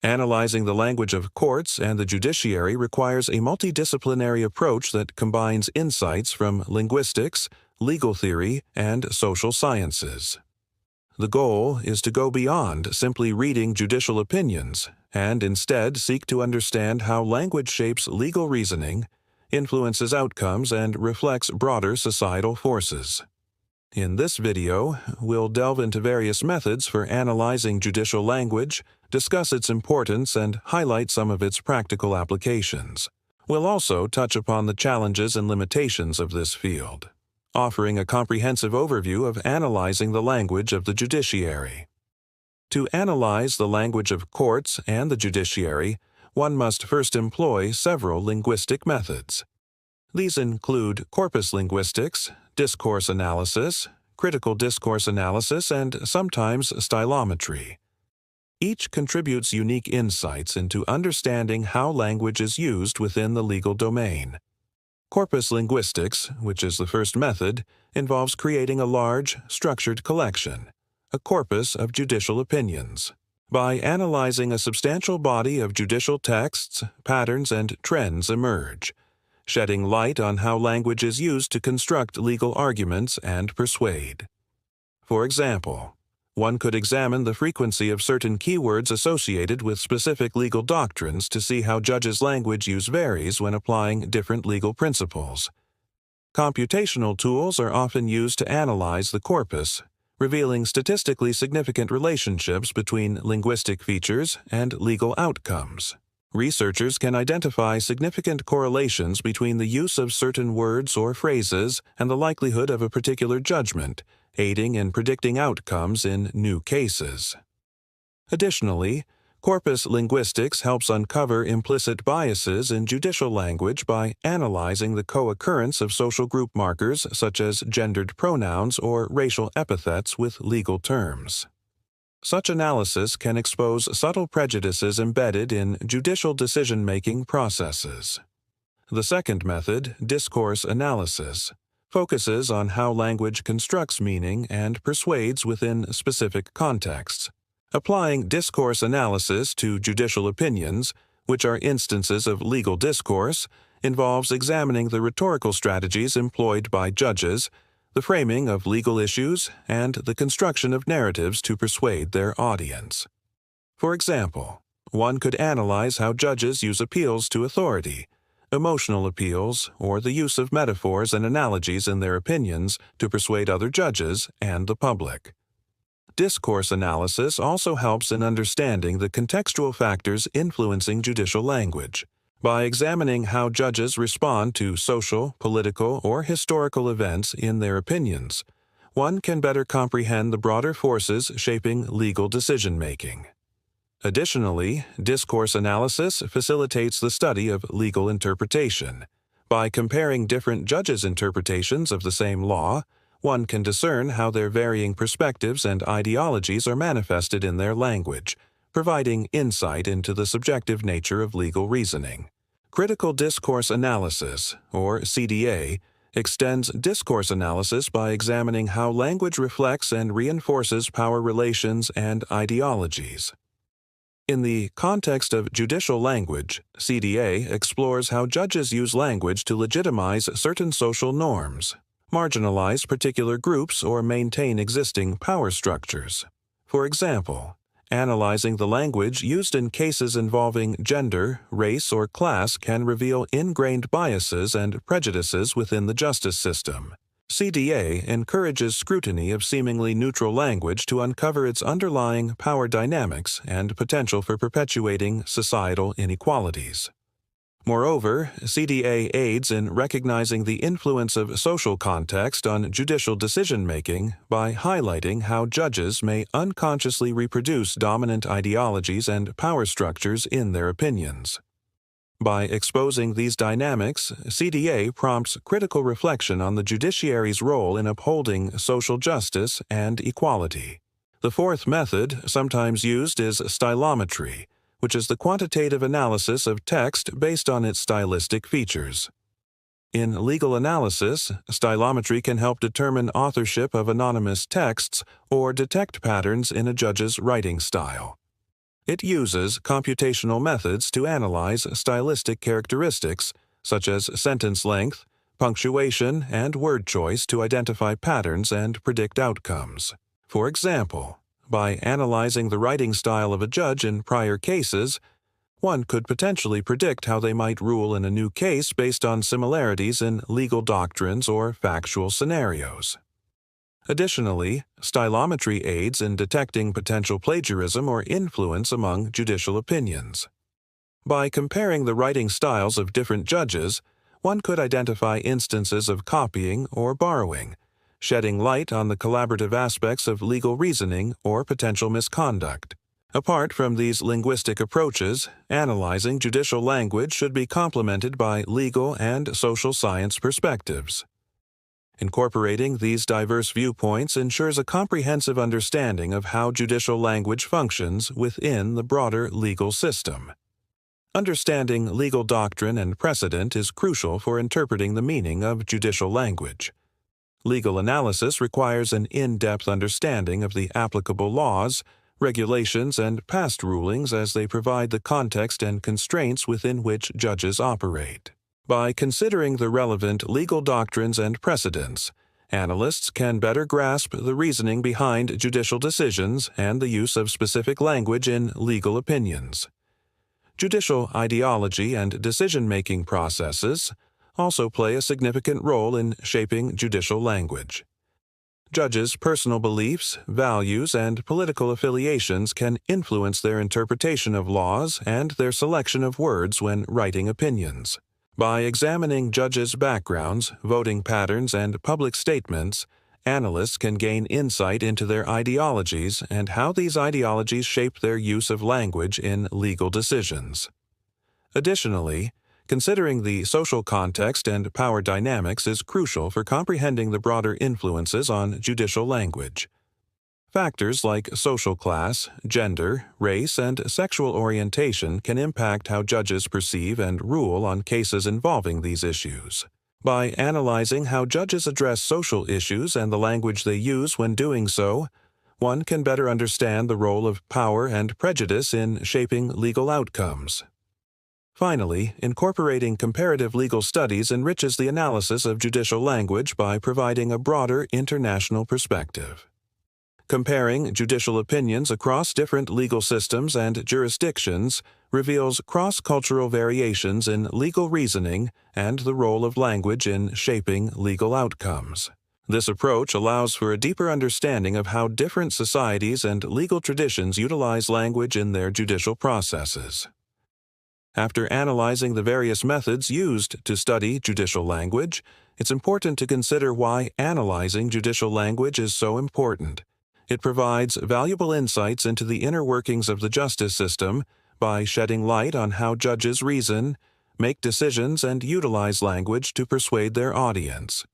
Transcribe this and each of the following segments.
Analyzing the language of courts and the judiciary requires a multidisciplinary approach that combines insights from linguistics, legal theory, and social sciences. The goal is to go beyond simply reading judicial opinions and instead seek to understand how language shapes legal reasoning, influences outcomes, and reflects broader societal forces. In this video, we'll delve into various methods for analyzing judicial language, discuss its importance, and highlight some of its practical applications. We'll also touch upon the challenges and limitations of this field, offering a comprehensive overview of analyzing the language of the judiciary. To analyze the language of courts and the judiciary, one must first employ several linguistic methods. These include corpus linguistics, discourse analysis, critical discourse analysis, and sometimes stylometry. Each contributes unique insights into understanding how language is used within the legal domain. Corpus linguistics, which is the first method, involves creating a large, structured collection, a corpus of judicial opinions. By analyzing a substantial body of judicial texts, patterns and trends emerge, shedding light on how language is used to construct legal arguments and persuade. For example, one could examine the frequency of certain keywords associated with specific legal doctrines to see how judges' language use varies when applying different legal principles. Computational tools are often used to analyze the corpus, revealing statistically significant relationships between linguistic features and legal outcomes. Researchers can identify significant correlations between the use of certain words or phrases and the likelihood of a particular judgment, aiding in predicting outcomes in new cases. Additionally, corpus linguistics helps uncover implicit biases in judicial language by analyzing the co-occurrence of social group markers such as gendered pronouns or racial epithets with legal terms. Such analysis can expose subtle prejudices embedded in judicial decision-making processes. The second method, discourse analysis, focuses on how language constructs meaning and persuades within specific contexts. Applying discourse analysis to judicial opinions, which are instances of legal discourse, involves examining the rhetorical strategies employed by judges, the framing of legal issues, and the construction of narratives to persuade their audience. For example, one could analyze how judges use appeals to authority, emotional appeals, or the use of metaphors and analogies in their opinions to persuade other judges and the public. Discourse analysis also helps in understanding the contextual factors influencing judicial language. By examining how judges respond to social, political, or historical events in their opinions, one can better comprehend the broader forces shaping legal decision-making. Additionally, discourse analysis facilitates the study of legal interpretation. By comparing different judges' interpretations of the same law, one can discern how their varying perspectives and ideologies are manifested in their language, providing insight into the subjective nature of legal reasoning. Critical discourse analysis, or CDA, extends discourse analysis by examining how language reflects and reinforces power relations and ideologies. In the context of judicial language, CDA explores how judges use language to legitimize certain social norms, marginalize particular groups, or maintain existing power structures. For example, analyzing the language used in cases involving gender, race, or class can reveal ingrained biases and prejudices within the justice system. CDA encourages scrutiny of seemingly neutral language to uncover its underlying power dynamics and potential for perpetuating societal inequalities. Moreover, CDA aids in recognizing the influence of social context on judicial decision-making by highlighting how judges may unconsciously reproduce dominant ideologies and power structures in their opinions. By exposing these dynamics, CDA prompts critical reflection on the judiciary's role in upholding social justice and equality. The fourth method, sometimes used, is stylometry, which is the quantitative analysis of text based on its stylistic features. In legal analysis, stylometry can help determine authorship of anonymous texts or detect patterns in a judge's writing style. It uses computational methods to analyze stylistic characteristics, such as sentence length, punctuation, and word choice to identify patterns and predict outcomes. For example, by analyzing the writing style of a judge in prior cases, one could potentially predict how they might rule in a new case based on similarities in legal doctrines or factual scenarios. Additionally, stylometry aids in detecting potential plagiarism or influence among judicial opinions. By comparing the writing styles of different judges, one could identify instances of copying or borrowing, shedding light on the collaborative aspects of legal reasoning or potential misconduct. Apart from these linguistic approaches, analyzing judicial language should be complemented by legal and social science perspectives. Incorporating these diverse viewpoints ensures a comprehensive understanding of how judicial language functions within the broader legal system. Understanding legal doctrine and precedent is crucial for interpreting the meaning of judicial language. Legal analysis requires an in-depth understanding of the applicable laws, regulations, and past rulings as they provide the context and constraints within which judges operate. By considering the relevant legal doctrines and precedents, analysts can better grasp the reasoning behind judicial decisions and the use of specific language in legal opinions. Judicial ideology and decision-making processes also play a significant role in shaping judicial language. Judges' personal beliefs, values, and political affiliations can influence their interpretation of laws and their selection of words when writing opinions. By examining judges' backgrounds, voting patterns, and public statements, analysts can gain insight into their ideologies and how these ideologies shape their use of language in legal decisions. Additionally, considering the social context and power dynamics is crucial for comprehending the broader influences on judicial language. Factors like social class, gender, race, and sexual orientation can impact how judges perceive and rule on cases involving these issues. By analyzing how judges address social issues and the language they use when doing so, one can better understand the role of power and prejudice in shaping legal outcomes. Finally, incorporating comparative legal studies enriches the analysis of judicial language by providing a broader international perspective. Comparing judicial opinions across different legal systems and jurisdictions reveals cross-cultural variations in legal reasoning and the role of language in shaping legal outcomes. This approach allows for a deeper understanding of how different societies and legal traditions utilize language in their judicial processes. After analyzing the various methods used to study judicial language, it's important to consider why analyzing judicial language is so important. It provides valuable insights into the inner workings of the justice system by shedding light on how judges reason, make decisions, and utilize language to persuade their audience.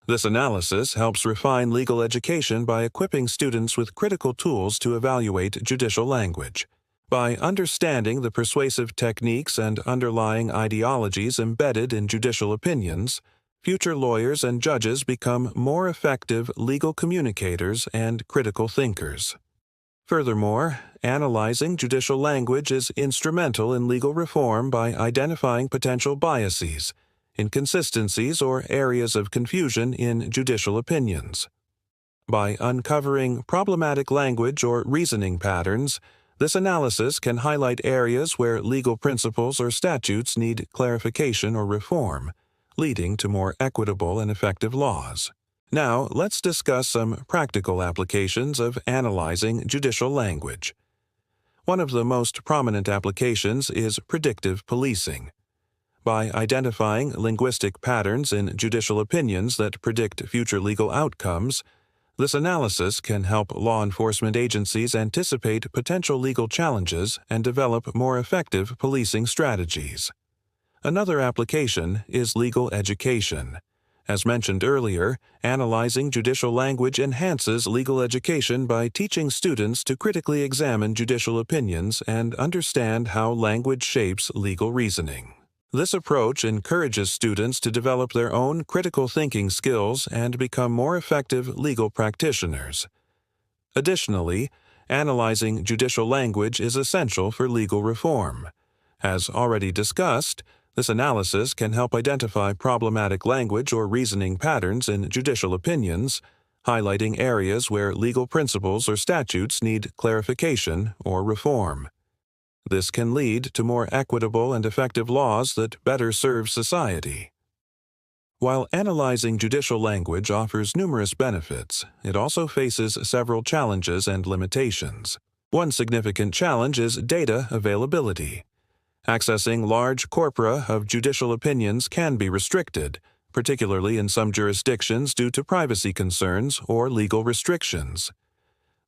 This analysis helps refine legal education by equipping students with critical tools to evaluate judicial language. By understanding the persuasive techniques and underlying ideologies embedded in judicial opinions, future lawyers and judges become more effective legal communicators and critical thinkers. Furthermore, analyzing judicial language is instrumental in legal reform by identifying potential biases, inconsistencies, or areas of confusion in judicial opinions. By uncovering problematic language or reasoning patterns, this analysis can highlight areas where legal principles or statutes need clarification or reform, leading to more equitable and effective laws. Now, let's discuss some practical applications of analyzing judicial language. One of the most prominent applications is predictive policing. By identifying linguistic patterns in judicial opinions that predict future legal outcomes, this analysis can help law enforcement agencies anticipate potential legal challenges and develop more effective policing strategies. Another application is legal education. As mentioned earlier, analyzing judicial language enhances legal education by teaching students to critically examine judicial opinions and understand how language shapes legal reasoning. This approach encourages students to develop their own critical thinking skills and become more effective legal practitioners. Additionally, analyzing judicial language is essential for legal reform. As already discussed, this analysis can help identify problematic language or reasoning patterns in judicial opinions, highlighting areas where legal principles or statutes need clarification or reform. This can lead to more equitable and effective laws that better serve society. While analyzing judicial language offers numerous benefits, it also faces several challenges and limitations. One significant challenge is data availability. Accessing large corpora of judicial opinions can be restricted, particularly in some jurisdictions due to privacy concerns or legal restrictions.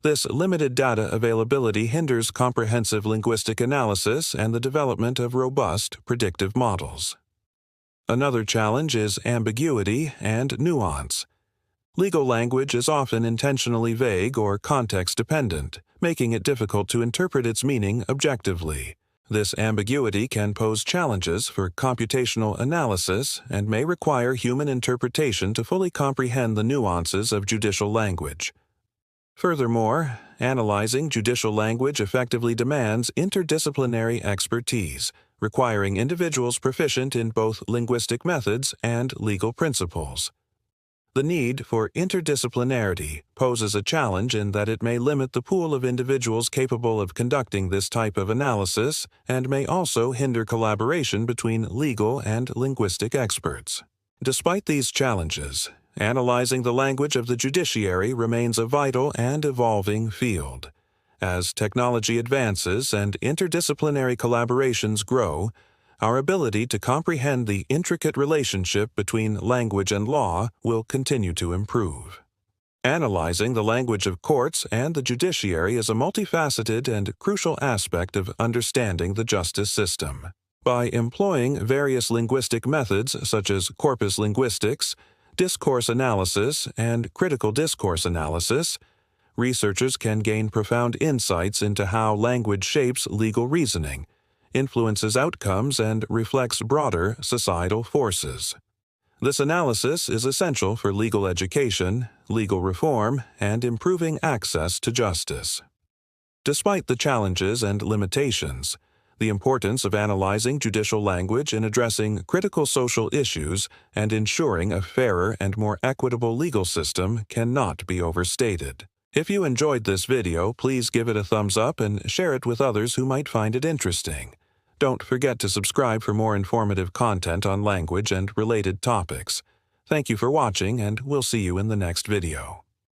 This limited data availability hinders comprehensive linguistic analysis and the development of robust predictive models. Another challenge is ambiguity and nuance. Legal language is often intentionally vague or context-dependent, making it difficult to interpret its meaning objectively. This ambiguity can pose challenges for computational analysis and may require human interpretation to fully comprehend the nuances of judicial language. Furthermore, analyzing judicial language effectively demands interdisciplinary expertise, requiring individuals proficient in both linguistic methods and legal principles. The need for interdisciplinarity poses a challenge in that it may limit the pool of individuals capable of conducting this type of analysis and may also hinder collaboration between legal and linguistic experts. Despite these challenges, analyzing the language of the judiciary remains a vital and evolving field. As technology advances and interdisciplinary collaborations grow, our ability to comprehend the intricate relationship between language and law will continue to improve. Analyzing the language of courts and the judiciary is a multifaceted and crucial aspect of understanding the justice system. By employing various linguistic methods such as corpus linguistics, discourse analysis, and critical discourse analysis, researchers can gain profound insights into how language shapes legal reasoning, influences outcomes, and reflects broader societal forces. This analysis is essential for legal education, legal reform, and improving access to justice. Despite the challenges and limitations, the importance of analyzing judicial language in addressing critical social issues and ensuring a fairer and more equitable legal system cannot be overstated. If you enjoyed this video, please give it a thumbs up and share it with others who might find it interesting. Don't forget to subscribe for more informative content on language and related topics. Thank you for watching, and we'll see you in the next video.